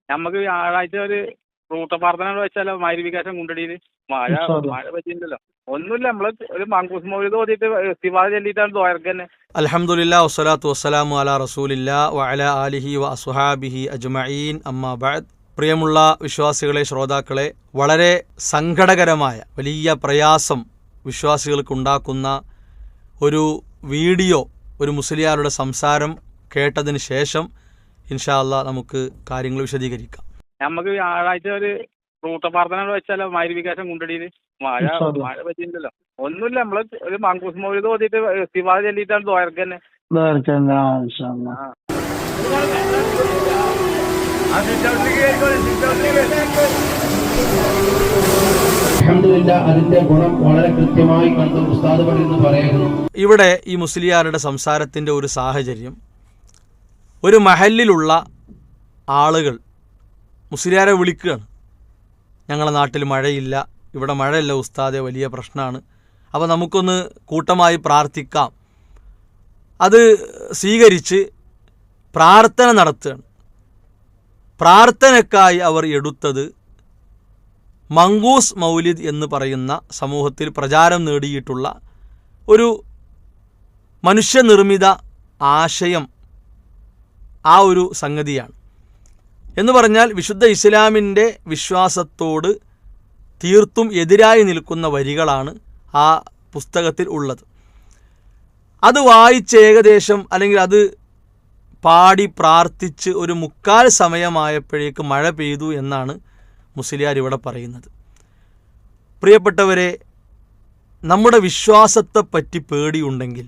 നമുക്ക് വ്യാഴാഴ്ച ഒരു റൂട്ട പ്രാർത്ഥന വെച്ചാലോ മഗ്‌രിബിക്കേഷൻ കുണ്ടടിയില് മഴ പറ്റിയില്ലല്ലോ. ഒന്നുമില്ല, നമ്മള് ഒരു മങ്കൂസ് മൗലിദ് ഓതിയിട്ട് ഇസ്തിഗ്ഫാർ ചൊല്ലിയിട്ടാണ് ദ്വാരക്കന്നെ. അൽഹംദുലില്ലാ വസ്സലാത്തു വസ്സലാമു അലാ റസൂലില്ലാ വഅലാ ആലിഹി വഅസ്ഹാബിഹി അജ്മഈൻ അമ്മാ ബഅദ്. പ്രിയമുള്ള വിശ്വാസികളെ, ശ്രോതാക്കളെ, വളരെ സങ്കടകരമായ വലിയ പ്രയാസം വിശ്വാസികൾക്കുണ്ടാക്കുന്ന ഒരു വീഡിയോ, ഒരു മുസ്ലിയാരുടെ സംസാരം കേട്ടതിന് ശേഷം ഇൻഷാ അല്ലാഹ് നമുക്ക് കാര്യങ്ങൾ വിശദീകരിക്കാം. നമുക്ക് വ്യാഴാഴ്ച ഒരു റൂട്ട പ്രാർത്ഥന വെച്ചാലോ മഗ്‌രിബിക്കേഷൻ കുണ്ടടിയില് മഴ പറ്റിയില്ലല്ലോ. ഒന്നുമില്ല, നമ്മള് ഒരു മങ്കൂസ് മൗലിദ് ഓതിയിട്ട് ഇസ്തിഗ്ഫാർ ചൊല്ലിയിട്ടാണ് ദ്വാരക്കന്നെ. അതിന്റെ ഗുണം വളരെ കൃത്യമായി കണ്ട് ഉസ്താദ് പറയുന്നു പറയുന്നു. ഇവിടെ ഈ മുസ്ലിയാരുടെ സംസാരത്തിന്റെ ഒരു സാഹചര്യം, ഒരു മഹല്ലിലുള്ള ആളുകൾ മുസ്ലിയാരെ വിളിക്കുകയാണ്. ഞങ്ങളുടെ നാട്ടിൽ മഴയില്ല, ഇവിടെ മഴയില്ല ഉസ്താദെ, വലിയ പ്രശ്നമാണ്, അപ്പോൾ നമുക്കൊന്ന് കൂട്ടമായി പ്രാർത്ഥിക്കാം. അത് സ്വീകരിച്ച് പ്രാർത്ഥന നടത്തുകയാണ്. പ്രാർത്ഥനയ്ക്കായി അവർ എടുത്തത് മങ്കൂസ് മൗലിദ് എന്ന് പറയുന്ന സമൂഹത്തിൽ പ്രചാരം നേടിയിട്ടുള്ള ഒരു മനുഷ്യനിർമ്മിത ആശയം, ആ ഒരു സംഗതിയാണ്. എന്ന് പറഞ്ഞാൽ വിശുദ്ധ ഇസ്ലാമിൻ്റെ വിശ്വാസത്തോട് തീർത്തും എതിരായി നിൽക്കുന്ന വരികളാണ് ആ പുസ്തകത്തിൽ ഉള്ളത്. അത് വായിച്ച് ഏകദേശം, അല്ലെങ്കിൽ അത് പാടി പ്രാർത്ഥിച്ച് ഒരു 3/4 സമയമായപ്പോഴേക്ക് മഴ പെയ്തു എന്നാണ് മുസ്ലിയാർ ഇവിടെ പറയുന്നത്. പ്രിയപ്പെട്ടവരെ, നമ്മുടെ വിശ്വാസത്തെപ്പറ്റി പേടിയുണ്ടെങ്കിൽ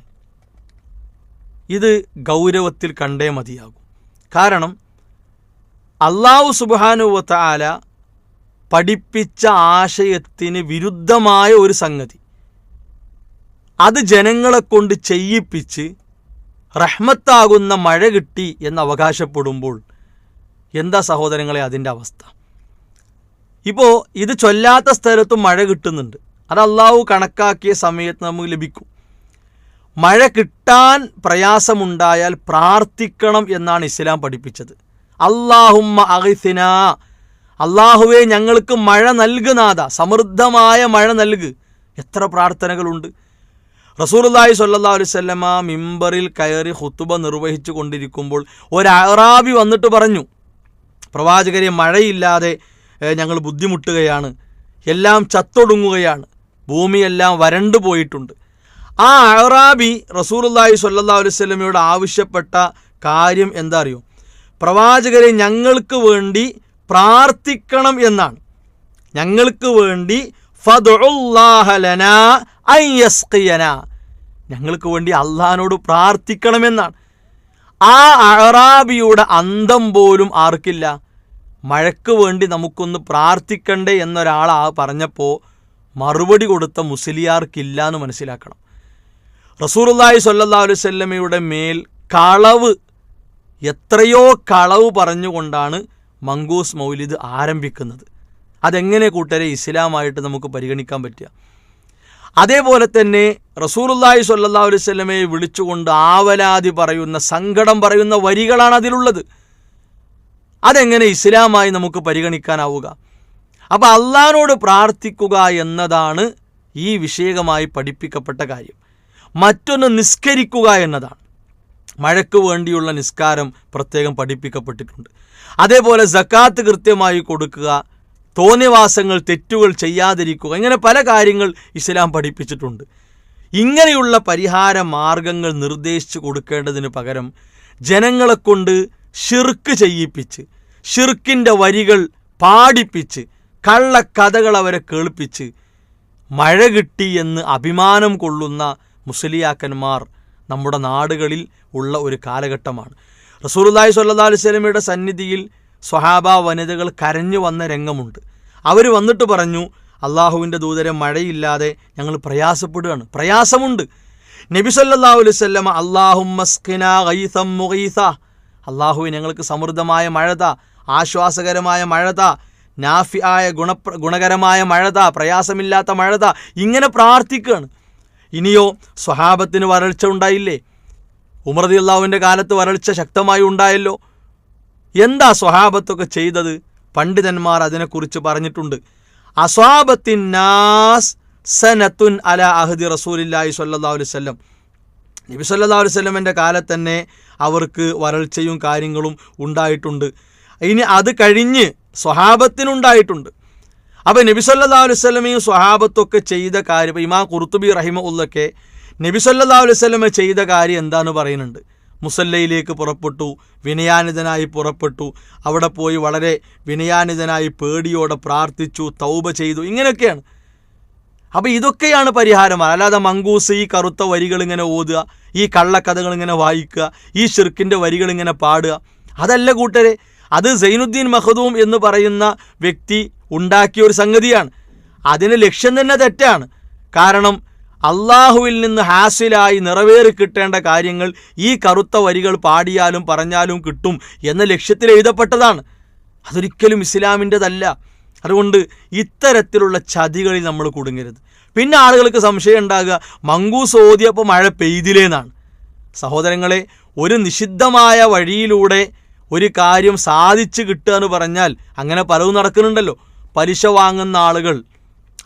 ഇത് ഗൗരവത്തിൽ കണ്ടേ മതിയാകും. കാരണം അല്ലാഹു സുബ്ഹാനഹു വ തആല പഠിപ്പിച്ച ആശയത്തിന് വിരുദ്ധമായ ഒരു സംഗതി അത് ജനങ്ങളെ കൊണ്ട് ചെയ്യിപ്പിച്ച് റഹ്മത്താകുന്ന മഴ കിട്ടി എന്ന് അവകാശപ്പെടുമ്പോൾ എന്താ സഹോദരങ്ങളെ അതിൻ്റെ അവസ്ഥ? ഇപ്പോൾ ഇത് ചൊല്ലാത്ത സ്ഥലത്തും മഴ കിട്ടുന്നുണ്ട്. അത് അല്ലാഹു കണക്കാക്കിയ സമയത്ത് നമുക്ക് ലഭിക്കും. മഴ കിട്ടാൻ പ്രയാസമുണ്ടായാൽ പ്രാർത്ഥിക്കണം എന്നാണ് ഇസ്ലാം പഠിപ്പിച്ചത്. അല്ലാഹുമ്മ അഗ്സിന, അല്ലാഹുവേ ഞങ്ങൾക്ക് മഴ നൽകുനാഥ, സമൃദ്ധമായ മഴ നൽകു. എത്ര പ്രാർത്ഥനകളുണ്ട്. റസൂലുള്ളാഹി സ്വല്ലല്ലാഹു അലൈഹി വസല്ലമ മിമ്പറിൽ കയറി ഖുതുബ നിർവഹിച്ചു കൊണ്ടിരിക്കുമ്പോൾ ഒരു അഅറാബി വന്നിട്ട് പറഞ്ഞു, പ്രവാചകരെ, മഴയില്ലാതെ ഞങ്ങൾ ബുദ്ധിമുട്ടുകയാണ്, എല്ലാം ചത്തൊടുങ്ങുകയാണ്, ഭൂമിയെല്ലാം വരണ്ടു പോയിട്ടുണ്ട്. ആ അഅറാബി റസൂലുള്ളാഹി സ്വല്ലല്ലാഹു അലൈഹി വസല്ലമയോട് ആവശ്യപ്പെട്ട കാര്യം എന്താ അറിയോ? പ്രവാചകരെ, ഞങ്ങൾക്ക് വേണ്ടി പ്രാർത്ഥിക്കണം എന്നാണ്. ഞങ്ങൾക്ക് വേണ്ടി ഫദ്ഉല്ലാഹ ലനാ അൻ യസ്ഖിയനാ, ഞങ്ങൾക്ക് വേണ്ടി അള്ളാഹിനോട് പ്രാർത്ഥിക്കണമെന്നാണ്. ആ അഅറാബിയുടെ അന്തം പോലും ആർക്കില്ല? മഴയ്ക്ക് വേണ്ടി നമുക്കൊന്ന് പ്രാർത്ഥിക്കണ്ടേ എന്നൊരാൾ പറഞ്ഞപ്പോൾ മറുപടി കൊടുത്ത മുസ്ലിയാർക്കില്ല എന്ന് മനസ്സിലാക്കണം. റസൂലുള്ളാഹി സ്വല്ലല്ലാഹു അലൈഹി വസല്ലമയുടെ മേൽ കളവ്, എത്രയോ കളവ് പറഞ്ഞുകൊണ്ടാണ് മങ്കൂസ് മൗലിദ് ആരംഭിക്കുന്നത്. അതെങ്ങനെ കൂട്ടരെ ഇസ്ലാമായിട്ട് നമുക്ക് പരിഗണിക്കാൻ പറ്റുക? അതേപോലെ തന്നെ റസൂലുള്ളാഹി സ്വല്ലല്ലാഹു അലൈഹി വസല്ലമയെ വിളിച്ചുകൊണ്ട് ആവലാതി പറയുന്ന, സങ്കടം പറയുന്ന വരികളാണ് അതിലുള്ളത്. അതെങ്ങനെ ഇസ്ലാമായി നമുക്ക് പരിഗണിക്കാനാവുക? അപ്പോൾ അള്ളാഹിനോട് പ്രാർത്ഥിക്കുക എന്നതാണ് ഈ വിഷയകമായി പഠിപ്പിക്കപ്പെട്ട കാര്യം. മറ്റൊന്ന് നിസ്കരിക്കുക എന്നതാണ്. മഴയ്ക്ക് വേണ്ടിയുള്ള നിസ്കാരം പ്രത്യേകം പഠിപ്പിക്കപ്പെട്ടിട്ടുണ്ട്. അതേപോലെ സക്കാത്ത് കൃത്യമായി കൊടുക്കുക, തോന്നിവാസങ്ങൾ, തെറ്റുകൾ ചെയ്യാതിരിക്കുക, ഇങ്ങനെ പല കാര്യങ്ങൾ ഇസ്ലാം പഠിപ്പിച്ചിട്ടുണ്ട്. ഇങ്ങനെയുള്ള പരിഹാര മാർഗങ്ങൾ നിർദ്ദേശിച്ചു കൊടുക്കേണ്ടതിന് പകരം ജനങ്ങളെക്കൊണ്ട് ഷിർക്ക് ചെയ്യിപ്പിച്ച്, ഷിർക്കിൻ്റെ വരികൾ പാടിപ്പിച്ച്, കള്ളക്കഥകൾ അവരെ കേൾപ്പിച്ച് മഴ കിട്ടി എന്ന് അഭിമാനം കൊള്ളുന്ന മുസ്ലിയാക്കന്മാർ നമ്മുടെ നാടുകളിൽ ഉള്ള ഒരു കാലഘട്ടമാണ്. റസൂലുള്ളാഹി സ്വല്ലല്ലാഹു അലൈഹി വസല്ലമയുടെ സന്നിധിയിൽ സ്വഹാബ വനിതകൾ കരഞ്ഞു വന്ന രംഗമുണ്ട്. അവർ വന്നിട്ട് പറഞ്ഞു, അള്ളാഹുവിൻ്റെ ദൂതരെ, മഴയില്ലാതെ ഞങ്ങൾ പ്രയാസപ്പെടുകയാണ്, പ്രയാസമുണ്ട്. നബി സല്ലല്ലാഹു അലൈഹി വസല്ലമ അല്ലാഹുമ്മ സ്ഖിനാ ഗൈസൻ മുഗീസ, അള്ളാഹുവെ ഞങ്ങൾക്ക് സമൃദ്ധമായ മഴത, ആശ്വാസകരമായ മഴത, നാഫിയായ ഗുണകരമായ മഴത, പ്രയാസമില്ലാത്ത മഴത, ഇങ്ങനെ പ്രാർത്ഥിക്കുകയാണ്. ഇനിയോ സ്വഹാബത്തിന് വരൾച്ച ഉണ്ടായില്ലേ? ഉമർ റളിയല്ലാഹുവിൻ്റെ കാലത്ത് വരൾച്ച ശക്തമായി ഉണ്ടായല്ലോ. എന്താ സ്വഹാബത്തൊക്കെ ചെയ്തത്? പണ്ഡിതന്മാർ അതിനെക്കുറിച്ച് പറഞ്ഞിട്ടുണ്ട്. അസ്വാബത്തിൻ നാസ് സനത്തുൻ അല അഹദി റസൂലില്ലാഹി സ്വല്ലല്ലാഹു അലൈഹി വസല്ലം. നബി സല്ലല്ലാഹു അലൈഹി വസല്ലമയുടെ കാലത്ത് തന്നെ അവർക്ക് വരൾച്ചയും കാര്യങ്ങളും ഉണ്ടായിട്ടുണ്ട്. ഇനി അത് കഴിഞ്ഞ് സ്വഹാബത്തിനുണ്ടായിട്ടുണ്ട്. അപ്പോൾ നബി സല്ലല്ലാഹു അലൈഹി വസല്ലമയും സ്വഹാബത്തൊക്കെ ചെയ്ത കാര്യം, ഇമാം ഖുർത്തുബി റഹിമഹുല്ലൊക്കെ നബി സല്ലല്ലാഹു അലൈഹി വസല്ലമ ചെയ്ത കാര്യം എന്താണെന്ന് പറയുന്നുണ്ട്. മുസല്ലയിലേക്ക് പുറപ്പെട്ടു, വിനയാനിതനായി പുറപ്പെട്ടു, അവിടെ പോയി വളരെ വിനയാനിതനായി പേടിയോടെ പ്രാർത്ഥിച്ചു, തൗബ ചെയ്തു, ഇങ്ങനെയൊക്കെയാണ്. അപ്പോൾ ഇതൊക്കെയാണ് പരിഹാരമാർ. അല്ലാതെ മങ്കൂസ് ഈ കറുത്ത വരികൾ ഇങ്ങനെ ഓതുക, ഈ കള്ളക്കഥകൾ ഇങ്ങനെ വായിക്കുക, ഈ ഷിർക്കിൻ്റെ വരികൾ ഇങ്ങനെ പാടുക, അതല്ല കൂട്ടരെ. അത് സൈനുദ്ദീൻ മഖ്ദൂം എന്ന് പറയുന്ന വ്യക്തി ഉണ്ടാക്കിയ ഒരു സംഗതിയാണ്. അതിന് ലക്ഷ്യം തന്നെ തെറ്റാണ്. കാരണം അള്ളാഹുവിൽ നിന്ന് ഹാസിലായി നിറവേറി കിട്ടേണ്ട കാര്യങ്ങൾ ഈ കറുത്ത വരികൾ പാടിയാലും പറഞ്ഞാലും കിട്ടും എന്ന ലക്ഷ്യത്തിൽ എഴുതപ്പെട്ടതാണ്. അതൊരിക്കലും ഇസ്ലാമിൻ്റെതല്ല. അതുകൊണ്ട് ഇത്തരത്തിലുള്ള ചതികളിൽ നമ്മൾ കുടുങ്ങരുത്. പിന്നെ ആളുകൾക്ക് സംശയം ഉണ്ടാകുക, മങ്കൂസ് ഓതിയപ്പോൾ മഴ പെയ്തില്ലേന്നാണ്. സഹോദരങ്ങളെ, ഒരു നിഷിദ്ധമായ വഴിയിലൂടെ ഒരു കാര്യം സാധിച്ചു കിട്ടുക എന്ന് പറഞ്ഞാൽ അങ്ങനെ പലതും നടക്കുന്നുണ്ടല്ലോ. പലിശ വാങ്ങുന്ന ആളുകൾ,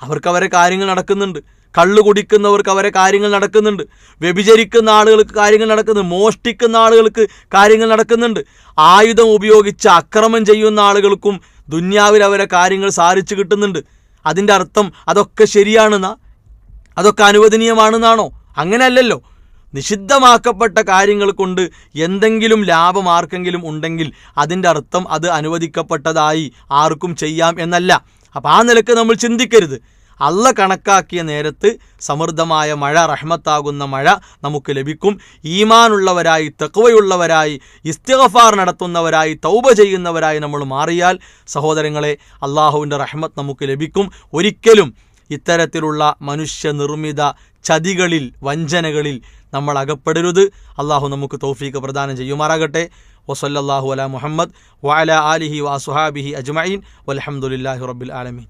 അവർക്ക് അവരെ കാര്യങ്ങൾ നടക്കുന്നുണ്ട്. കള്ളു കുടിക്കുന്നവർക്ക് അവരെ കാര്യങ്ങൾ നടക്കുന്നുണ്ട്. വ്യഭിചരിക്കുന്ന ആളുകൾക്ക് കാര്യങ്ങൾ നടക്കുന്നുണ്ട്. മോഷ്ടിക്കുന്ന ആളുകൾക്ക് കാര്യങ്ങൾ നടക്കുന്നുണ്ട്. ആയുധം ഉപയോഗിച്ച് അക്രമം ചെയ്യുന്ന ആളുകൾക്കും ദുന്യാവിൽ അവരെ കാര്യങ്ങൾ സാധിച്ചു കിട്ടുന്നുണ്ട്. അതിൻ്റെ അർത്ഥം അതൊക്കെ ശരിയാണെന്നാ, അതൊക്കെ അനുവദനീയമാണെന്നാണോ? അങ്ങനെയല്ലല്ലോ. നിഷിദ്ധമാക്കപ്പെട്ട കാര്യങ്ങൾ കൊണ്ട് എന്തെങ്കിലും ലാഭം ആർക്കെങ്കിലും ഉണ്ടെങ്കിൽ അതിൻ്റെ അർത്ഥം അത് അനുവദിക്കപ്പെട്ടതായി ആർക്കും ചെയ്യാം എന്നല്ല. അപ്പം ആ നിലക്ക് നമ്മൾ ചിന്തിക്കരുത്. അള്ള കണക്കാക്കിയ നേരത്ത് സമൃദ്ധമായ മഴ, റഹ്മത്താകുന്ന മഴ നമുക്ക് ലഭിക്കും. ഈമാനുള്ളവരായി, തഖ്വയുള്ളവരായി, ഇസ്തിഗ്ഫാർ നടത്തുന്നവരായി, തൗബ ചെയ്യുന്നവരായി നമ്മൾ മാറിയാൽ സഹോദരങ്ങളെ, അള്ളാഹുവിൻ്റെ റഹ്മത്ത് നമുക്ക് ലഭിക്കും. ഒരിക്കലും ഇത്തരത്തിലുള്ള മനുഷ്യനിർമ്മിത ചതികളിൽ, വഞ്ചനകളിൽ നമ്മൾ അകപ്പെടരുത്. അള്ളാഹു നമുക്ക് തൗഫീഖ് പ്രദാനം ചെയ്യുമാറാകട്ടെ. വസല്ലല്ലാഹു അലാ മുഹമ്മദ് വഅലാ ആലിഹി വഅസ്ഹാബിഹി അജ്മഈൻ വൽഹംദുലില്ലാഹി റബ്ബിൽ ആലമീൻ.